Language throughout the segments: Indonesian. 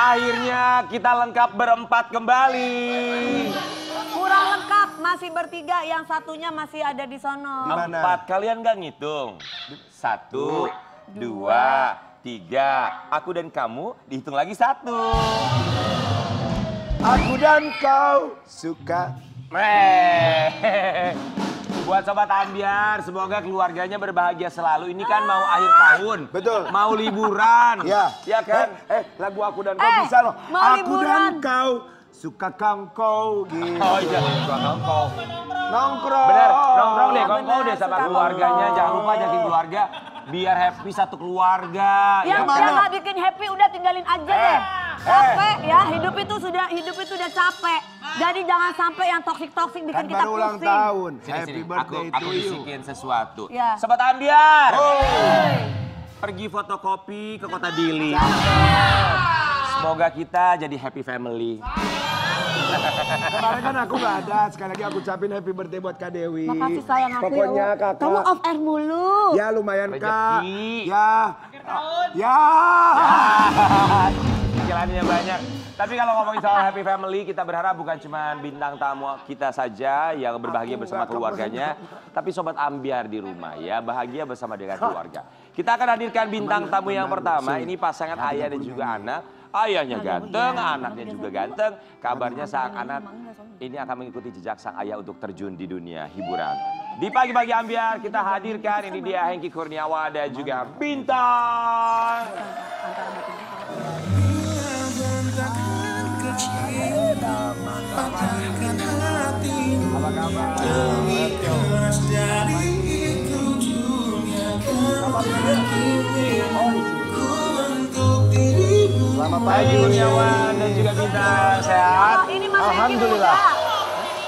Akhirnya kita lengkap berempat kembali. Kurang lengkap, masih bertiga, yang satunya masih ada di sono. Empat, kalian gak ngitung? 1, 2, 3. Aku dan kamu dihitung lagi 1. Aku dan kau suka. Buat Sobat Ambyar, semoga keluarganya berbahagia selalu. Ini kan mau akhir tahun. Betul. Mau liburan. Ya. Ya kan? Lagu aku dan kau bisa loh. mau Aku liburan. dan kau suka kangkau gitu. Oh iya, nongkrong. Nongkrong. Bener, nongkrong deh, kongko bener, deh sama suka keluarganya. nongkrong. Jangan lupa ajakin keluarga biar happy satu keluarga. Yang gak bikin happy udah tinggalin aja deh. Capek ya, hidup itu udah capek. Jadi jangan sampai yang toksik-toksik bikin Kan kita baru ulang pusing. tahun. Sini, Happy sini. birthday Aku to you. bisikin sesuatu. Ya. Sobat Ambyar. Pergi fotokopi ke Kota Dili. Semoga kita jadi happy family. Kemarin kan aku gak ada. Sekali lagi aku ucapin happy birthday buat Kak Dewi. Makasih sayang aku Pokoknya ya. kakak. Kamu off air mulu. Ya lumayan Kak. Rezeki. Ya. Ya. Cicilannya banyak. Tapi kalau ngomongin soal happy family, kita berharap bukan cuma bintang tamu kita saja yang berbahagia bersama keluarganya, tapi Sobat Ambyar di rumah ya, bahagia bersama dengan keluarga. Kita akan hadirkan bintang tamu yang pertama, ini pasangan ayah dan juga anak. Ayahnya ganteng, anaknya juga ganteng. Kabarnya sang anak ini akan mengikuti jejak sang ayah untuk terjun di dunia hiburan. Di pagi-pagi Ambyar kita hadirkan, ini dia Hengky Kurniawan dan juga Bintang. Apa kabar? Selamat Hengky pagi. Kurniawan dan juga Bintang, sehat? Oh, ini Mas Hengky Alhamdulillah. muda.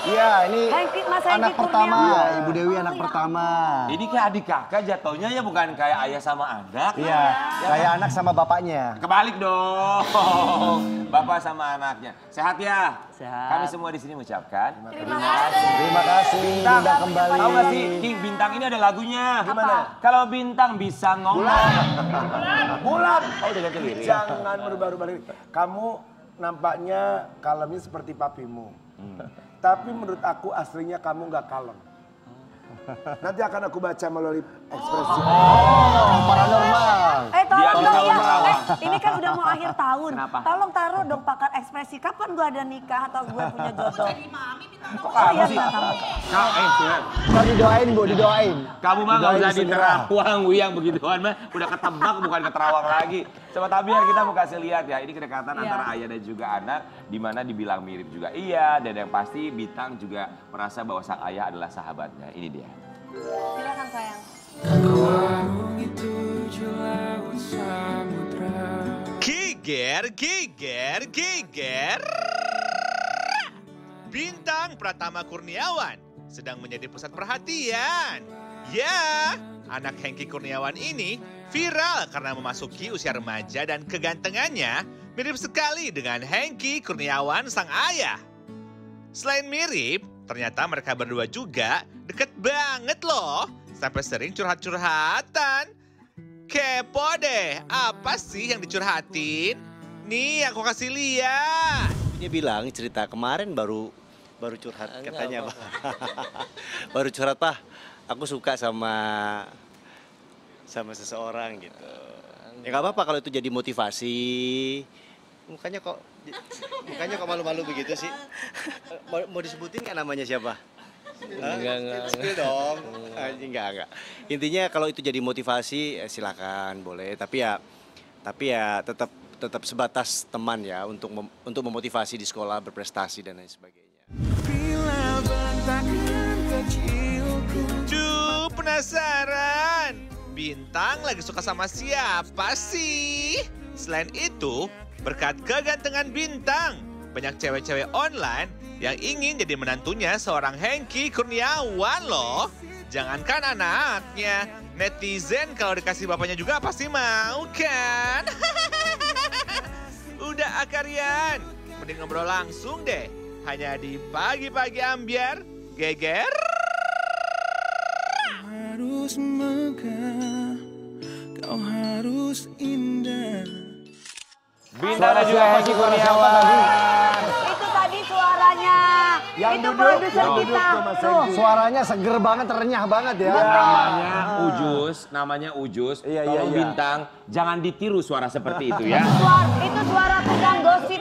Iya, ini Mas Hengky anak pertama. Kurniawan. Ibu Dewi anak pertama. Ini kayak adik kakak jatuhnya ya, bukan kayak ayah sama anak. Iya, kayak anak sama bapaknya. Kebalik dong, bapak sama anaknya. Sehat ya? Sehat. Kami semua di sini mengucapkan. Terima kasih. Terima kasih, Bintang, udah kembali. tahu gak sih, King Bintang ini ada lagunya. Gimana? Kalau Bintang bisa ngomong. Bulan. Oh, udah ganti lirik. Jangan merubah-rubah lirik. Kamu nampaknya kalemnya seperti papimu. Tapi menurut aku aslinya kamu nggak kalem. Nanti akan aku baca melalui ekspresi. Dia Paranormal. Tolong bisa dong ya. merawat. Ini kan udah mau akhir tahun. Kenapa? Tolong taruh dong pakar ekspresi. Kapan gue ada nikah atau gue punya jodoh? Kok kamu sih? kamu. Ntar didoain, Bu, didoain. Kamu mah nggak Didoain usah segera. diterawang, Wiyang begituan mah udah ketebak bukan keterawang lagi. Sobat Ambyar, kita mau kasih lihat ya, ini kedekatan antara ayah dan juga anak, di mana dibilang mirip juga iya, dan yang pasti Bintang juga merasa bahwa sang ayah adalah sahabatnya. Ini dia. Silakan sayang. Giger, giger, giger. Bintang Pratama Kurniawan sedang menjadi pusat perhatian. Ya, anak Hengky Kurniawan ini viral karena memasuki usia remaja dan kegantengannya mirip sekali dengan Hengky Kurniawan sang ayah. Selain mirip, ternyata mereka berdua juga deket banget loh. Sampai sering curhat-curhatan. Kepo deh, apa sih yang dicurhatin? Nih aku kasih lihat. Dia bilang cerita kemarin baru curhat katanya, Pak. Baru curhat, Pak. Aku suka sama seseorang gitu. Ya nggak apa-apa kalau itu jadi motivasi. Mukanya kok malu-malu begitu sih? Mau disebutin kan namanya siapa? Enggak. Spill dong. Enggak. Intinya kalau itu jadi motivasi silakan boleh, tapi ya tetap sebatas teman ya untuk memotivasi di sekolah berprestasi dan lain sebagainya. Duh, penasaran. Bintang lagi suka sama siapa sih? Selain itu, berkat kegantengan Bintang, banyak cewek-cewek online yang ingin jadi menantunya seorang Hengky Kurniawan loh. Jangankan anaknya, netizen kalau dikasih bapaknya juga pasti mau kan? Udah Akarian, mending ngobrol langsung deh. Hanya di Pagi-Pagi Ambyar, geger. Harus megah, kau harus indah. kita ada juga Hengki Kurniawan. Itu tadi suaranya. Yang Itu duduk, produser yang kita. duduk tuh, Mas Tuh. Hengki. Suaranya seger banget, renyah banget ya. Namanya Ujus. Iya, Tolong iya. Bintang, jangan ditiru suara seperti itu ya. Itu suara tukang gosip.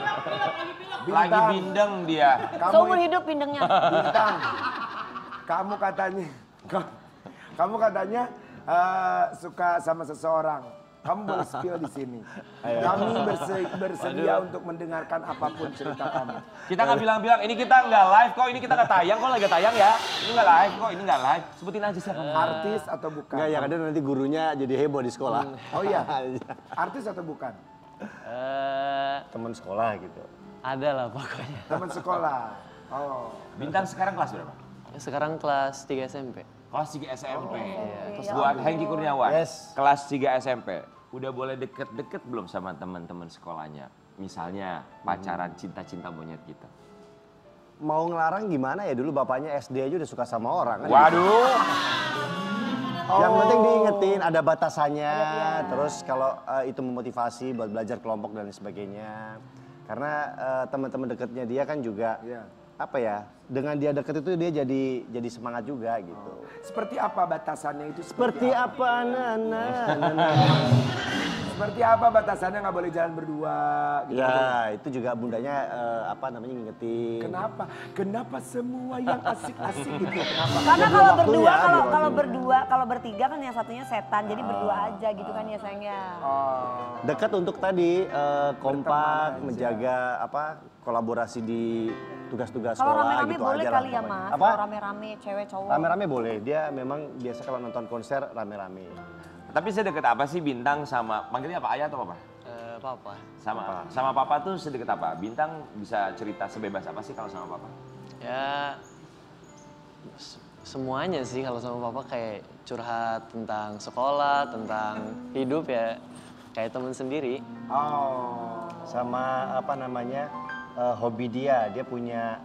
Lagi bindeng dia. Seumur hidup pindengnya. Bintang, kamu katanya suka sama seseorang. Kamu boleh spill di sini. Kami bersedia untuk mendengarkan apapun cerita kamu. Kita nggak bilang-bilang, ini kita nggak live kok, ini kita nggak tayang kok, lagi tayang ya. Ini nggak live kok, ini nggak live. Sebutin aja siapa. Artis atau bukan? Enggak, yang ada nanti gurunya jadi heboh di sekolah. Oh iya, artis atau bukan? Teman sekolah gitu. Ada lah pokoknya. Teman sekolah. Oh. Bintang sekarang kelas berapa? Sekarang kelas 3 SMP. Kelas 3 SMP. Buat Hengki Kurniawan, Yes. kelas 3 SMP. Udah boleh deket-deket belum sama teman-teman sekolahnya? Misalnya pacaran cinta-cinta monyet gitu. Mau ngelarang gimana ya, dulu bapaknya SD aja udah suka sama orang kan. Waduh. Yang penting diingetin ada batasannya, terus kalau itu memotivasi buat belajar kelompok dan sebagainya. Karena teman-teman dekatnya dia kan juga apa ya, dengan dia deket itu dia jadi semangat juga gitu. Seperti apa batasannya itu? Seperti apa Nana? Seperti apa batasannya nggak boleh jalan berdua? Gitu. Ya itu juga bundanya apa namanya ngingetin. Kenapa? Kenapa semua yang asik-asik gitu? Kenapa? Karena Belum kalau waktunya, berdua, belum kalau waktunya. berdua, kalau bertiga kan yang satunya setan, jadi berdua aja gitu kan ya sayangnya. Oh. Dekat untuk tadi kompak, aja. menjaga apa kolaborasi di tugas-tugas Kalau sekolah rame-rame gitu boleh aja kali lah ya pokoknya. Mas, Apa? kalau rame-rame cewek cowok. Rame-rame boleh, dia memang biasa kalau nonton konser rame-rame. Tapi sedekat apa sih Bintang sama, manggilnya apa, ayah atau apa? Papa. Sama papa tuh sedekat apa? Bintang bisa cerita sebebas apa sih kalau sama papa? Ya semuanya sih kalau sama papa, kayak curhat tentang sekolah, tentang hidup ya, kayak temen sendiri. Oh. Sama apa namanya hobi dia punya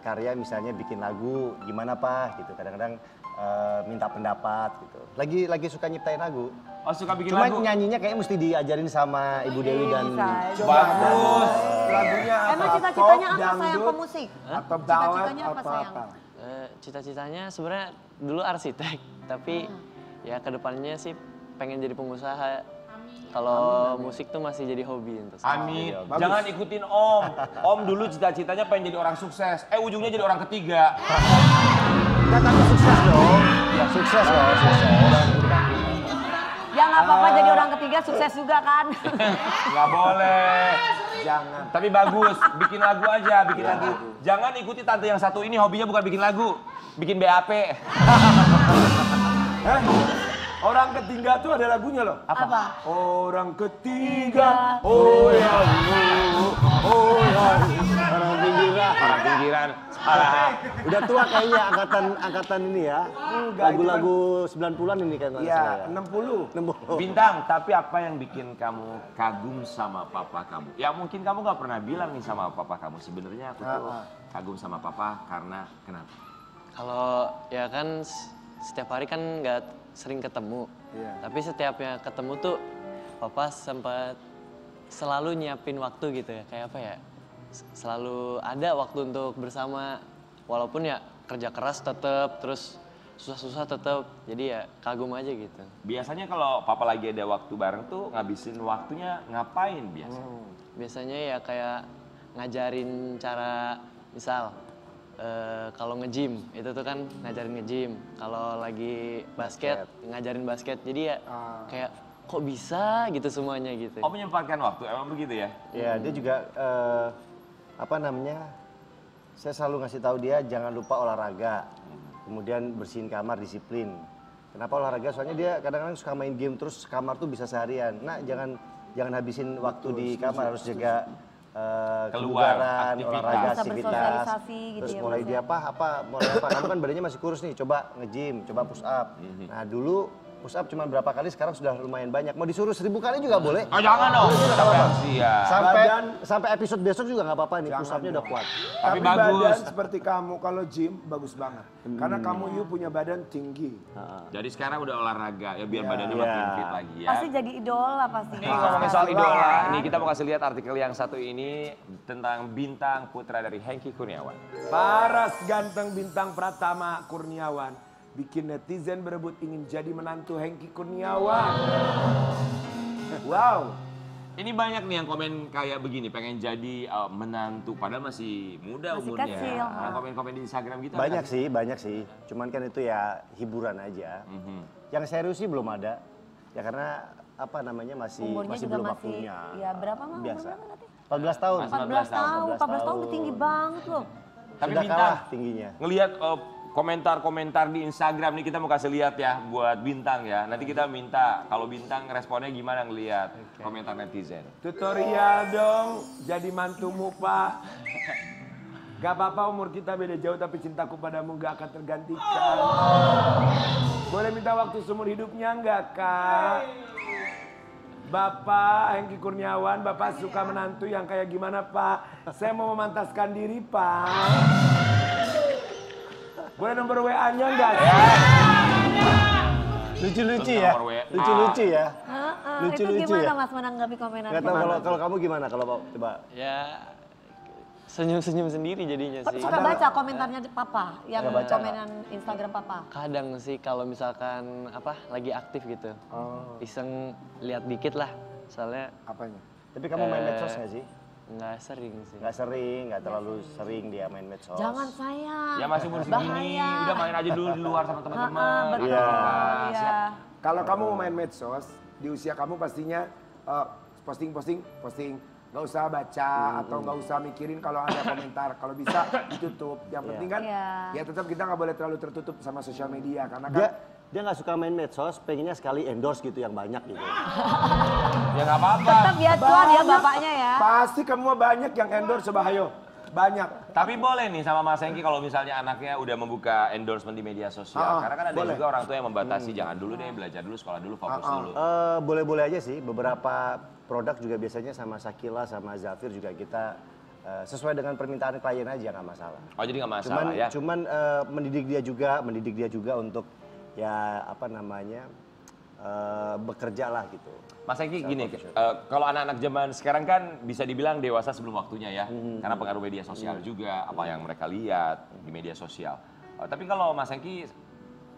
karya misalnya bikin lagu gimana Pak gitu, kadang-kadang minta pendapat gitu. Lagi suka nyiptain lagu. Oh suka bikin Cuma lagu? nyanyinya kayaknya mesti diajarin sama Ibu Dewi dan Bagus. Lagunya apa? Emang cita-citanya Pop, apa sayang dangdut, pemusik? atau ballad Cita-citanya apa, sayang? apa? Cita-citanya sebenarnya dulu arsitek, tapi ya kedepannya sih pengen jadi pengusaha. Kalau musik tuh masih jadi hobi untuk saya. Amin. Bagus. Jangan ikutin Om. Om dulu cita-citanya pengen jadi orang sukses. Ujungnya jadi orang ketiga. Enggak, tapi sukses dong. Ya sukses dong, sukses. Ya nggak apa-apa jadi orang ketiga sukses juga kan. Nggak boleh. Jangan. Tapi bagus, bikin lagu aja, bikin lagu. Jangan ikuti tante yang satu ini, hobinya bukan bikin lagu. Bikin BAP. Orang ketiga tuh ada lagunya loh. Apa? Orang ketiga, oh ya, oh ya. Orang pinggiran. Orang pinggiran. Udah tua kayaknya angkatan ini ya. Lagu-lagu 90-an ini kan. Iya, 60. Bintang, tapi apa yang bikin kamu kagum sama papa kamu? Ya mungkin kamu nggak pernah bilang nih sama papa kamu. Sebenarnya aku tuh kagum sama papa karena kenapa? Kalau ya kan setiap hari kan nggak sering ketemu. Tapi setiapnya ketemu tuh papa sempat selalu nyiapin waktu gitu ya. Kayak apa ya? Selalu ada waktu untuk bersama. Walaupun ya kerja keras tetap, terus susah-susah tetap. Jadi ya kagum aja gitu. Biasanya kalau papa lagi ada waktu bareng tuh ngabisin waktunya ngapain biasanya? Biasanya ya kayak ngajarin cara, misal kalau nge-gym, itu tuh kan ngajarin nge-gym. Kalau lagi basket, ngajarin basket. Jadi ya kayak kok bisa gitu semuanya gitu. Oh menyempatkan waktu, emang begitu ya? Ya dia juga apa namanya, saya selalu ngasih tahu dia jangan lupa olahraga, kemudian bersihin kamar, disiplin. Kenapa olahraga? Soalnya dia kadang-kadang suka main game terus kamar tuh bisa seharian. Nah jangan habisin waktu di kamar, harus jaga kebugaran, olahraga, Bisa aktivitas. bersosialisasi gitu Terus ya, mulai Mas dia mulai apa? Kamu kan badannya masih kurus nih, coba nge-gym, coba push up. Nah dulu push up cuma berapa kali, sekarang sudah lumayan banyak. Mau disuruh 1000 kali juga boleh. Oh jangan dong, Sampai episode besok juga nggak apa-apa nih, push upnya udah kuat. Tapi bagus. badan seperti kamu kalau gym bagus banget. Karena kamu punya badan tinggi. Jadi sekarang udah olahraga ya biar badannya makin fit lagi ya. Pasti jadi idola pasti. Nih ngomongin soal idola, nih kita mau kasih lihat artikel yang satu ini tentang bintang putra dari Hengky Kurniawan. Paras ganteng bintang Pratama Kurniawan bikin netizen berebut ingin jadi menantu Hengky Kurniawan. Wow. Ini banyak nih yang komen kayak begini, pengen jadi menantu padahal masih muda Masih umurnya. kecil. Nah, komen-komen di Instagram gitu. Banyak sih. Cuman kan itu ya hiburan aja. Yang serius sih belum ada. Ya karena apa namanya masih Umurnya juga belum masih, waktunya. ya berapa mah Biasa. umurnya nanti? 14 tahun. 14 tahun udah tinggi banget loh. Tapi Sudah bintang kalah tingginya. ngelihat komentar-komentar di Instagram nih kita mau kasih lihat ya buat bintang ya. Nanti kita minta kalau bintang responnya gimana ngelihat komentar netizen. Tutorial dong jadi mantumu Pak. Gak apa-apa umur kita beda jauh tapi cintaku padamu gak akan tergantikan. Boleh minta waktu seumur hidupnya enggak Kak? Bapak Hengky Kurniawan, Bapak suka menantu yang kayak gimana Pak? Saya mau memantaskan diri Pak. Boleh nomor WA-nya enggak? Lucu-lucu ya. Nomor WA. Lucu-lucu ya. Itu gimana Mas menanggapi komenan? Nggak tahu kalau kamu gimana kalau coba. Ya senyum-senyum sendiri jadinya Tapi sih. suka baca komentarnya Papa, yang Suka baca komenan Instagram Papa. Kadang sih kalau misalkan lagi aktif gitu. Iseng lihat dikit lah. Soalnya Apanya? Tapi kamu main medsos nggak sih? nggak sering sih. Nggak sering, nggak terlalu sering dia main medsos. Jangan sayang. Ya masih umur segini, Bahaya. udah main aja dulu di luar sama teman-teman. Betul. Iya. Iya. Kalau kamu mau main medsos, di usia kamu pastinya posting. Nggak usah baca atau nggak usah mikirin kalau ada komentar. Kalau bisa ditutup. Yang penting kan Iya. ya tetap kita nggak boleh terlalu tertutup sama sosial media. Karena kan Dia nggak suka main medsos, pengennya sekali endorse gitu yang banyak gitu. Ya nggak apa-apa. Tetap ya cuan ya bapaknya ya. pasti kamu banyak yang endorse Bahayo. Banyak. Tapi boleh nih sama Mas Hengky kalau misalnya anaknya udah membuka endorsement di media sosial. Karena kan ada boleh. juga orang tua yang membatasi, jangan dulu deh, belajar dulu, sekolah dulu, fokus dulu. Boleh-boleh aja sih, beberapa produk juga biasanya sama Shakila, sama Zafir juga kita sesuai dengan permintaan klien aja nggak masalah. Oh jadi nggak masalah ya? Cuman mendidik dia juga untuk ya apa namanya bekerja lah gitu. Mas Hengky gini, kalau anak-anak zaman sekarang kan bisa dibilang dewasa sebelum waktunya ya. Karena pengaruh media sosial juga, apa yang mereka lihat di media sosial. Tapi kalau Mas Hengky,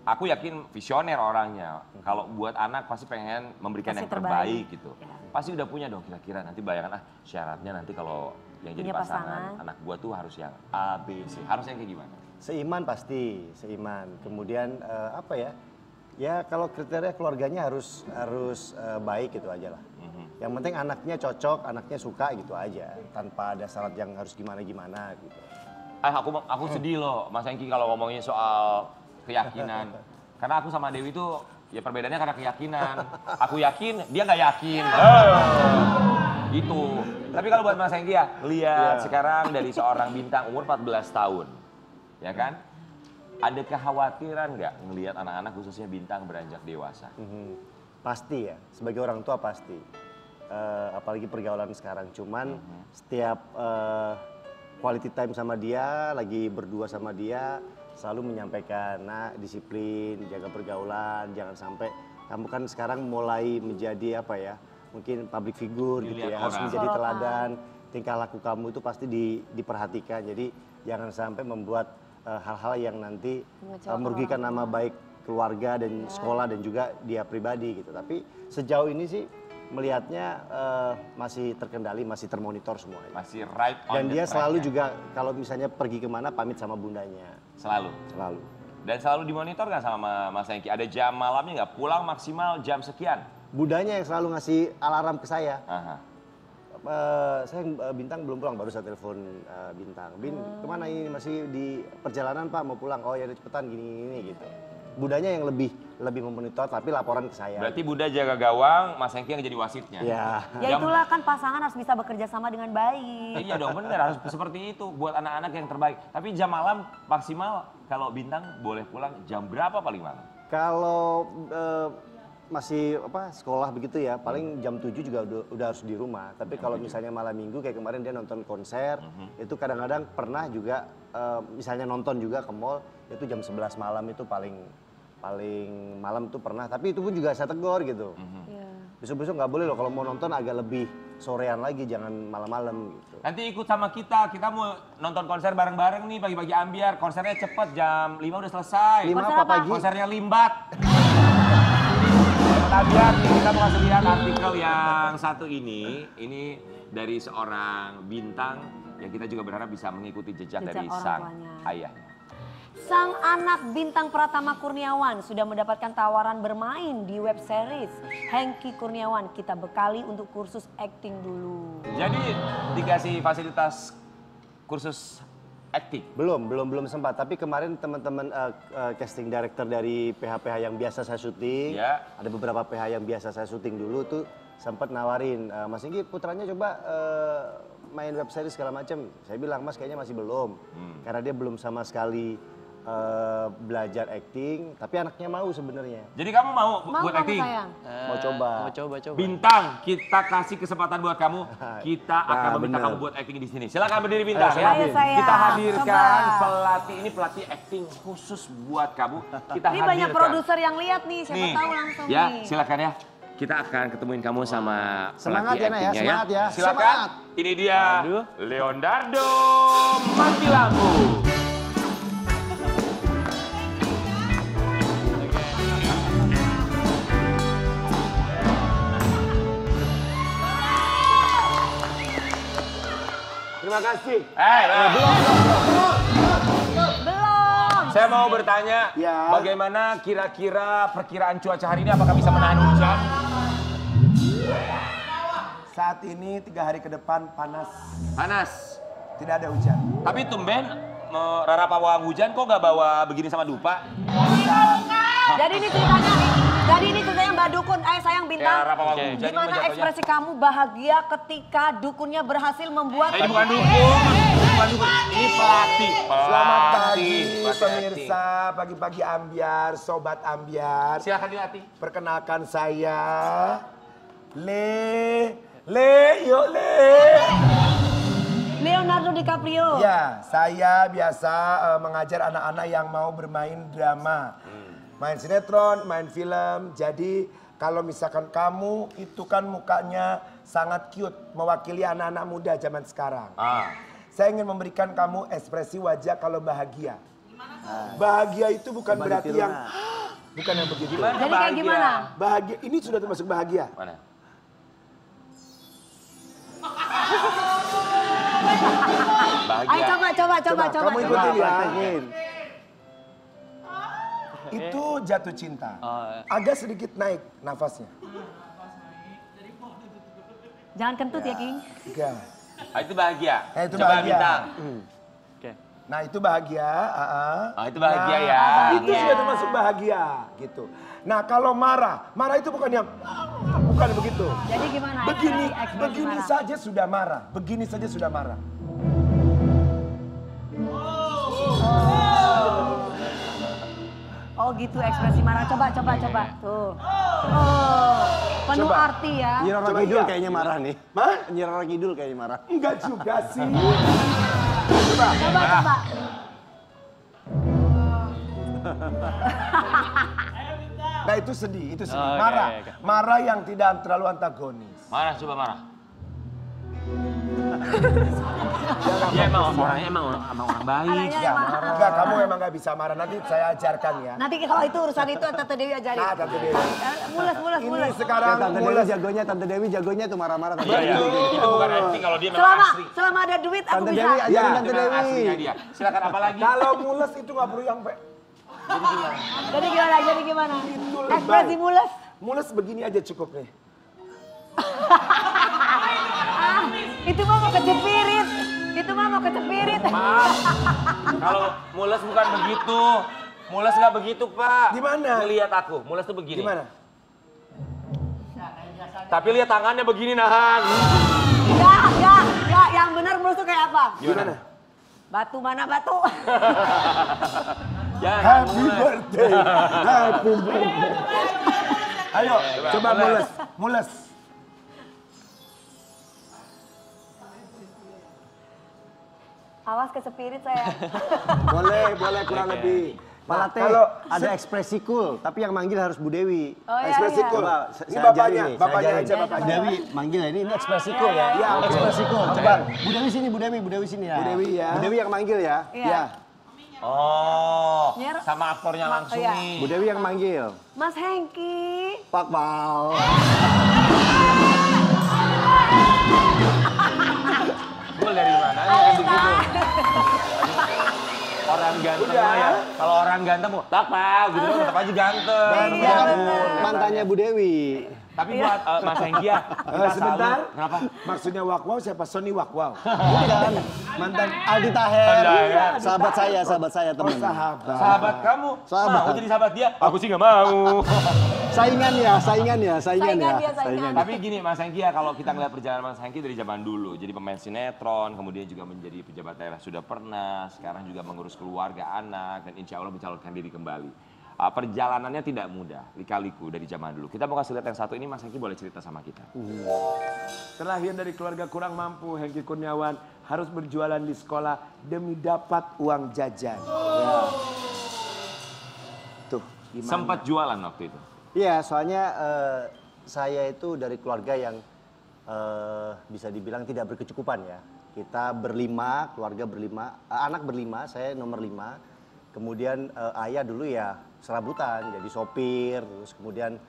aku yakin visioner orangnya. Kalau buat anak pasti pengen memberikan Pasti yang terbaik terbaik. gitu. Ya. Pasti udah punya dong kira-kira nanti bayangan syaratnya nanti kalau yang jadi Punya pasangan, pasangan. anak gua tuh harus yang A, B, C. Harus yang kayak gimana? Seiman pasti, seiman. Kemudian apa ya? Ya kalau kriteria keluarganya harus baik gitu aja lah. Yang penting anaknya cocok, anaknya suka gitu aja, tanpa ada syarat yang harus gimana-gimana gitu. Aku sedih loh Mas Hengky kalau ngomongin soal keyakinan. Karena aku sama Dewi tuh ya perbedaannya karena keyakinan. Aku yakin, dia nggak yakin. Gitu. Tapi kalau buat Mas Hengky ya, lihat sekarang dari seorang bintang umur 14 tahun. Ya kan? Ada kekhawatiran nggak ngelihat anak-anak khususnya bintang beranjak dewasa? Pasti ya, sebagai orang tua pasti. Apalagi pergaulan sekarang. Cuman setiap quality time sama dia, lagi berdua sama dia, selalu menyampaikan, nah disiplin, jaga pergaulan, jangan sampai kamu kan sekarang mulai menjadi apa ya, mungkin public figure gitu ya, harus menjadi teladan, tingkah laku kamu itu pasti diperhatikan. Jadi jangan sampai membuat hal-hal yang nanti merugikan nama baik keluarga dan sekolah dan juga dia pribadi gitu. Tapi sejauh ini sih melihatnya masih terkendali, masih termonitor semuanya. Masih right on Dan the dia track selalu ya? juga kalau misalnya pergi kemana pamit sama bundanya. Selalu? Selalu. Dan selalu dimonitor nggak sama Mas Hengky? Ada jam malamnya nggak? Pulang maksimal jam sekian? Bundanya yang selalu ngasih alarm ke saya. Aha. Saya Bintang belum pulang, baru saya telepon Bintang. Bin, kemana ini? Masih di perjalanan Pak, mau pulang. Oh ya cepetan gini gitu. Budanya yang lebih memonitor tapi laporan ke saya. Berarti Bunda jaga gawang, Mas Hengky yang jadi wasitnya? Ya. Ya itulah kan pasangan harus bisa bekerja sama dengan baik. Iya dong bener, harus seperti itu buat anak-anak yang terbaik. Tapi jam malam maksimal kalau Bintang boleh pulang jam berapa paling malam? Kalau masih sekolah begitu ya, paling jam 7 juga udah harus di rumah. Tapi kalau misalnya malam minggu kayak kemarin dia nonton konser, itu kadang-kadang pernah juga misalnya nonton juga ke mall, itu jam 11 malam itu paling malam tuh pernah. Tapi itu pun juga saya tegur gitu. Besok-besok nggak boleh loh kalau mau nonton agak lebih sorean lagi, jangan malam-malam gitu. Nanti ikut sama kita mau nonton konser bareng-bareng nih pagi-pagi Ambiar. Konsernya cepet, jam 5 udah selesai. 5 apa pagi? Konsernya Limbat. Ambiar nih, kita mau kasih lihat artikel yang satu ini dari seorang bintang yang kita juga berharap bisa mengikuti jejak dari orang sang tuanya. ayahnya. Sang anak bintang Pratama Kurniawan sudah mendapatkan tawaran bermain di web series Hengky Kurniawan. Kita bekali untuk kursus acting dulu. Jadi dikasih fasilitas kursus acting? Belum sempat. Tapi kemarin teman-teman casting director dari PH-PH yang biasa saya syuting, ada beberapa PH yang biasa saya syuting dulu tuh sempat nawarin, Mas Hengky putranya coba main web series segala macam. Saya bilang, Mas kayaknya masih belum, karena dia belum sama sekali belajar acting, tapi anaknya mau sebenarnya. Jadi kamu mau buat acting? Sayang? Mau coba. Mau coba. Bintang, kita kasih kesempatan buat kamu. Kita akan meminta kamu buat acting di sini. Silakan berdiri Bintang ya. Ayo, sayang. Kita hadirkan Coba. pelatih acting khusus buat kamu. Kita Ini hadirkan. banyak produser yang lihat nih, siapa Nih, tahu langsung ya, nih. silakan ya. Kita akan ketemuin kamu sama Semangat pelatih ya, Nak, ya. actingnya Semangat ya. Silakan. Semangat. Ini dia Leonardo Mati Lampu. Terima kasih. Belum. Saya mau bertanya, Ya. bagaimana kira-kira perkiraan cuaca hari ini? Apakah bisa menahan hujan? Saat ini 3 hari ke depan panas, Panas. tidak ada hujan. Tapi tumben, Rara pawang hujan kok nggak bawa begini sama dupa? Jadi ini ceritanya Mbak Dukun, sayang Ya, Bintang. Rara pawang hujan. Gimana ini jatuhnya. ekspresi kamu bahagia ketika dukunnya berhasil membuat... Ini bukan dukun, bukan dukun. Ini pelatih. Selamat pagi Pelatih pemirsa, pagi-pagi Ambiar, Sobat Ambiar. acting. Silakan dilatih. Perkenalkan saya, yuk Le. Leonardo DiCaprio. Ya, saya biasa mengajar anak-anak yang mau bermain drama. Main sinetron, main film. Jadi kalau misalkan kamu itu kan mukanya sangat cute. Mewakili anak-anak muda zaman sekarang. Saya ingin memberikan kamu ekspresi wajah kalau bahagia. Bahagia itu bukan berarti yang... Bukan yang begitu. Gimana Jadi kayak bahagia? gimana? Bahagia, ini sudah termasuk bahagia. Mana? Bahagia. Ayo coba. Kamu ikutin ya. Praktekin. Itu jatuh cinta. Oh, Agak sedikit naik nafasnya. Jangan kentut ya, King. Enggak. Itu bahagia. Itu Coba bahagia. Bintang. Oke. Nah itu bahagia. Itu bahagia Nah, ya. Itu sudah termasuk bahagia gitu. Nah kalau marah itu bukan yang bukan begitu. Jadi gimana? Begini, ekspresi begini marah? saja sudah marah. Begini saja sudah marah. Oh gitu ekspresi marah. Coba. Tuh. Penuh Coba. arti ya. Nyi Roro Coba Kidul iya. kayaknya marah nih. Hah? Nyi Roro Kidul kayaknya marah. Enggak juga sih. Coba. Nah itu sedih, itu sedih. Oh, oke, Marah, oke. marah yang tidak terlalu antagonis. Marah, coba marah. Dia emang orangnya emang orang baik. Anaknya Ya, marah. enggak, kamu memang nggak bisa marah. Nanti saya ajarkan ya. Nanti kalau itu urusan itu Tante Dewi ajarin. Nah, Tante Dewi. Mules. Ini sekarang Tante Dewi mulai jagonya, Tante Dewi jagonya tuh marah-marah. Tante Iya, Dewi. itu bukan acting kalau dia memang asli. Selama ada duit aku Tante bisa. Dewi ajarin Ya, Tante Itu memang Dewi. aslinya dia. Silakan apa lagi? kalau mules itu nggak perlu yang Jadi gimana? lebay. Ekspresi mules. mules begini aja cukup nih. Itu mah mau kecepirit. Maaf, kalau mules bukan begitu. Mules nggak begitu, Pak. Gimana? Ngelihat aku, mules tuh begini. Gimana? Tapi lihat tangannya begini nahan. Enggak. Yang benar mulus tuh kayak apa? Gimana? Batu mana batu? Jangan Happy mulai. birthday. Happy birthday. Ayo, coba mules. Mules. Awas ke spirit saya. Boleh kurang lebih. Pak Latte, kalau ada ekspresi cool, tapi yang manggil harus Bu Dewi. Oh iya, ekspresi iya. cool. Coba, Ini saya bapaknya, ajarin nih, saya bapaknya ajarin. aja Bu bapaknya. Dewi manggil ya, ini ekspresi cool ya. Iya, oke. Ekspresi cool. Coba, Bu Dewi sini, Bu Dewi sini ya. Bu Dewi ya. Bu Dewi yang manggil ya. Iya. Oh, Nyer. sama aktornya langsung iya. nih. Bu Dewi yang manggil. Mas Hengki. Pak Bal. Gue dari mana ya kayak begitu? Orang ganteng mah ya. Kalau orang ganteng mau tak gitu doang, tetap aja ganteng. Dia kan mantannya Bu Dewi. Tapi buat Mas Hengki ya, kita Sebentar. selalu- Kenapa? Maksudnya Wakwau siapa? Sony Wakwau. Bukan, mantan Aldi Taher. Iya. Sahabat saya teman. Sahabat. Sahabat kamu, Sahabat. mau jadi sahabat dia? Aku sih nggak mau. Saingan ya. Saingan dia, saingan. Tapi gini Mas Hengki ya, kalau kita ngeliat perjalanan Mas Hengki dari zaman dulu, jadi pemain sinetron, kemudian juga menjadi pejabat daerah sudah pernah, sekarang juga mengurus keluarga, anak, dan insya Allah mencalonkan diri kembali. Perjalanannya tidak mudah, lika-liku dari zaman dulu. Kita mau kasih lihat yang satu ini, Mas Hengki boleh cerita sama kita. Terlahir dari keluarga kurang mampu, Hengki Kurniawan harus berjualan di sekolah demi dapat uang jajan. Ya. Tuh, gimana? Sempat jualan waktu itu. Iya, soalnya saya itu dari keluarga yang bisa dibilang tidak berkecukupan ya. Kita berlima, keluarga berlima, anak berlima, saya nomor 5. Kemudian ayah dulu ya serabutan, jadi sopir, terus kemudian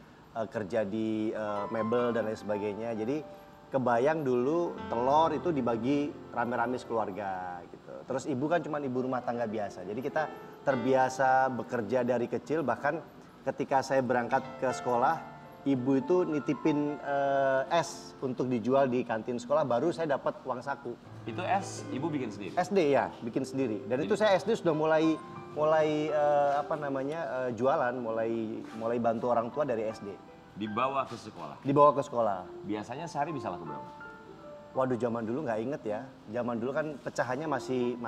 kerja di mebel dan lain sebagainya. Jadi kebayang dulu telur itu dibagi rame-rame sekeluarga gitu. Terus ibu kan cuma ibu rumah tangga biasa. Jadi kita terbiasa bekerja dari kecil, bahkan ketika saya berangkat ke sekolah, ibu itu nitipin es untuk dijual di kantin sekolah, baru saya dapat uang saku. Itu es, ibu bikin sendiri? SD ya, bikin sendiri. Dan itu saya SD sudah mulai jualan, mulai bantu orang tua dari SD. Dibawa ke sekolah? Dibawa ke sekolah. Biasanya sehari bisa laku berapa? Waduh, zaman dulu nggak inget ya. Zaman dulu kan pecahannya masih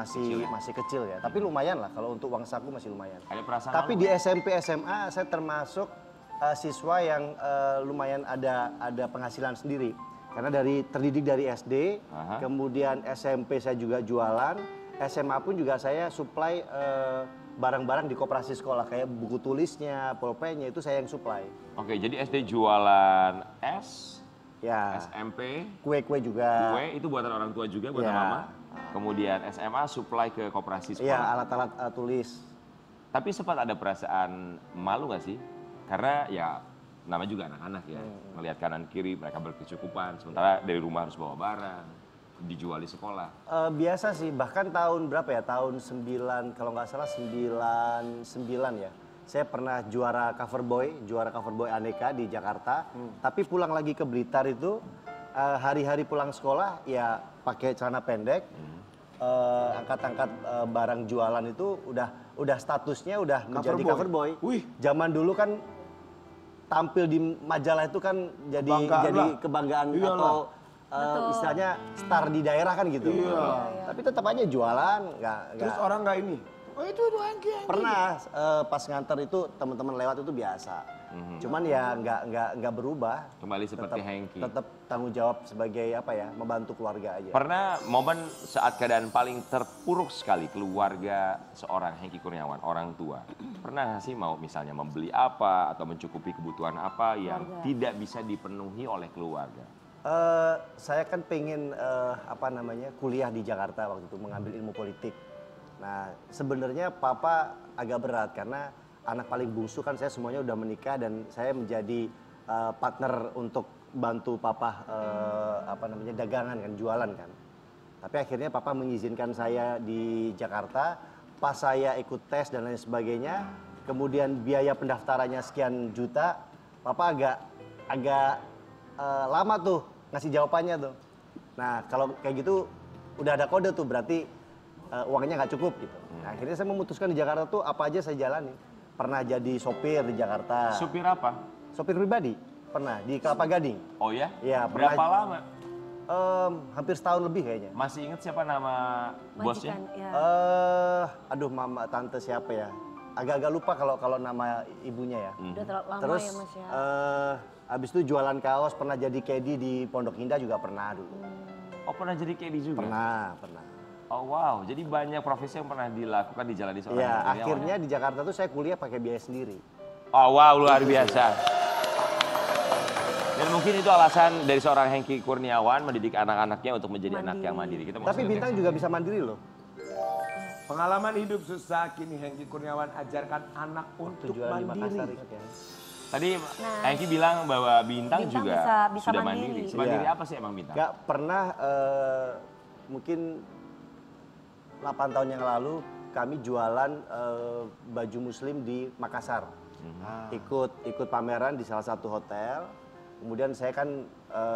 kecil ya. Tapi lumayan lah, kalau untuk uang saku masih lumayan. Ada perasaan Tapi malu? di SMP SMA saya termasuk siswa yang lumayan ada penghasilan sendiri. Karena terdidik dari SD, Aha. kemudian SMP saya juga jualan, SMA pun juga saya supply barang-barang di koperasi sekolah kayak buku tulisnya, pulpennya itu saya yang supply. Oke, jadi SD jualan es, Ya, SMP, kue-kue juga. kue itu buatan orang tua juga, buatan Ya. mama. Kemudian SMA supply ke koperasi Iya, sekolah. alat-alat tulis. Tapi sempat ada perasaan malu nggak sih? Karena ya nama juga anak-anak ya, melihat kanan kiri mereka berkecukupan, sementara dari rumah harus bawa barang, dijual di sekolah. Biasa sih, bahkan tahun berapa ya? Tahun 9, kalau nggak salah 99 ya. Saya pernah juara cover boy aneka di Jakarta. Tapi pulang lagi ke Blitar itu, hari-hari pulang sekolah ya pakai celana pendek, angkat-angkat barang jualan itu udah statusnya udah menjadi cover boy. Wih. Zaman dulu kan tampil di majalah itu kan jadi Kebanggaan lah. kebanggaan Iyalah. atau istilahnya star di daerah kan gitu. Tapi tetap aja jualan, Terus orang nggak ini? Oh itu Hengki. pernah pas nganter itu teman-teman lewat itu biasa. Cuman ya nggak berubah. Kembali seperti Hengki. Tetap tanggung jawab sebagai apa ya, membantu keluarga aja. Pernah momen saat keadaan paling terpuruk sekali keluarga seorang Hengki Kurniawan, orang tua. Pernah nggak sih mau misalnya membeli apa atau mencukupi kebutuhan apa yang tidak bisa dipenuhi oleh keluarga? Saya kan pengen kuliah di Jakarta waktu itu, mengambil ilmu politik. Nah, sebenarnya papa agak berat karena anak paling bungsu kan, saya semuanya udah menikah dan saya menjadi partner untuk bantu papa dagangan kan, jualan kan. Tapi akhirnya papa mengizinkan saya di Jakarta, pas saya ikut tes dan lain sebagainya, kemudian biaya pendaftarannya sekian juta, papa agak lama tuh ngasih jawabannya tuh. Nah, kalau kayak gitu udah ada kode tuh, berarti uangnya nggak cukup gitu. Nah, akhirnya saya memutuskan di Jakarta tuh apa aja saya jalani. Pernah jadi sopir di Jakarta. Supir apa? Sopir pribadi, pernah di Kelapa Gading. Oh ya? Iya, Berapa pernah. lama? Hampir setahun lebih kayaknya. Masih ingat siapa nama bosnya? Majikan, ya. Mama tante siapa ya? agak-agak lupa kalau nama ibunya ya. Udah terlalu lama Terus ya Mas ya. abis itu jualan kaos, pernah jadi caddy di Pondok Indah juga pernah dulu. Oh pernah jadi caddy juga? Pernah. Oh wow, jadi banyak profesi yang pernah dilakukan dijalani seorang Iya, Kurniawan. akhirnya di Jakarta tuh saya kuliah pakai biaya sendiri. Oh wow, luar biasa. Dan mungkin itu alasan dari seorang Hengky Kurniawan mendidik anak-anaknya untuk menjadi anak yang mandiri. Kita mau Tapi ke Bintang next. juga bisa mandiri loh. Pengalaman hidup susah, kini Hengky Kurniawan ajarkan anak untuk Jualan di Makassar mandiri. ingat ya. Tadi Hengky bilang bahwa Bintang Bintang juga bisa sudah mandiri. mandiri. Semandiri Iya. apa sih emang Bintang? Gak pernah, mungkin 8 tahun yang lalu kami jualan baju muslim di Makassar. Ikut pameran di salah satu hotel. Kemudian saya kan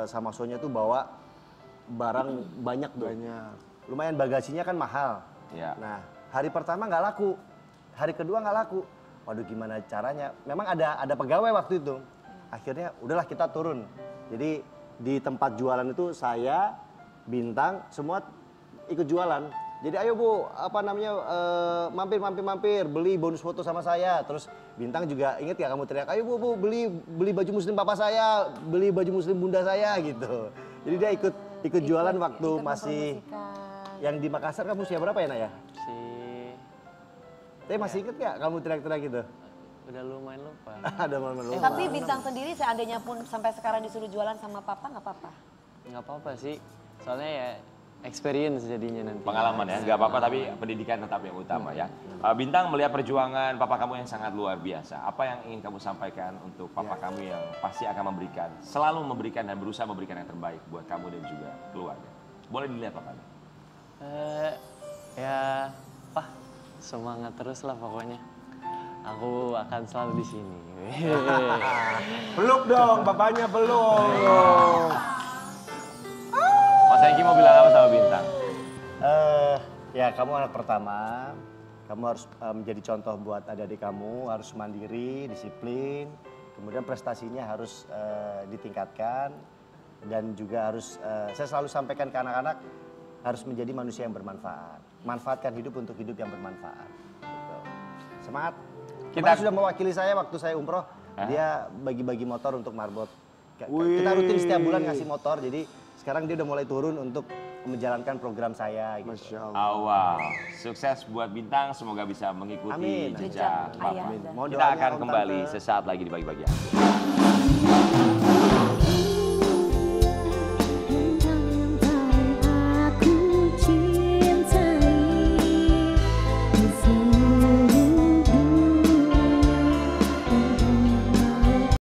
sama Sonya tuh bawa barang banyak tuh. Lumayan bagasinya kan mahal. Ya. Nah, hari pertama nggak laku. Hari kedua nggak laku. Waduh gimana caranya? Memang ada pegawai waktu itu. Akhirnya udahlah kita turun. Jadi di tempat jualan itu saya, Bintang, semua ikut jualan. Jadi ayo Bu, apa namanya, mampir, beli bonus foto sama saya. Terus Bintang juga inget ya kamu teriak, ayo Bu, beli baju muslim papa saya, beli baju muslim bunda saya gitu. Jadi dia ikut jualan waktu ikut masih mempromosikan. yang di Makassar. Kamu usia berapa ya Nak ya? Tapi masih inget gak kamu teriak-teriak gitu? Udah lumayan lupa. Ada momen lupa. Tapi Bintang sendiri seandainya pun sampai sekarang disuruh jualan sama papa nggak apa-apa? Nggak apa-apa sih, soalnya ya experience jadinya nanti. Pengalaman ya, nggak apa-apa tapi pendidikan tetap yang utama ya. Bintang melihat perjuangan papa kamu yang sangat luar biasa. Apa yang ingin kamu sampaikan untuk papa kamu yang pasti akan memberikan, selalu memberikan dan berusaha memberikan yang terbaik buat kamu dan juga keluarga. Boleh dilihat papanya. Ya, Pak, semangat terus lah pokoknya. Aku akan selalu di sini. Peluk dong, bapaknya peluk. Mas Hengky mau bilang apa sama Bintang? Ya kamu anak pertama, kamu harus menjadi contoh buat adik-adik kamu, harus mandiri, disiplin, kemudian prestasinya harus ditingkatkan, dan juga harus, saya selalu sampaikan ke anak-anak, harus menjadi manusia yang bermanfaat. Manfaatkan hidup untuk hidup yang bermanfaat. Gitu. Semangat. Kita sudah mewakili saya waktu saya umroh, dia bagi-bagi motor untuk marbot. Kita rutin setiap bulan ngasih motor, jadi sekarang dia udah mulai turun untuk menjalankan program saya. Gitu. Masya Allah. Wow, sukses buat Bintang, semoga bisa mengikuti Amin. jejak Jejak Bapak. ayah. Mohon Kita doanya, akan Om kembali Tante. sesaat lagi di Bagi-Bagi.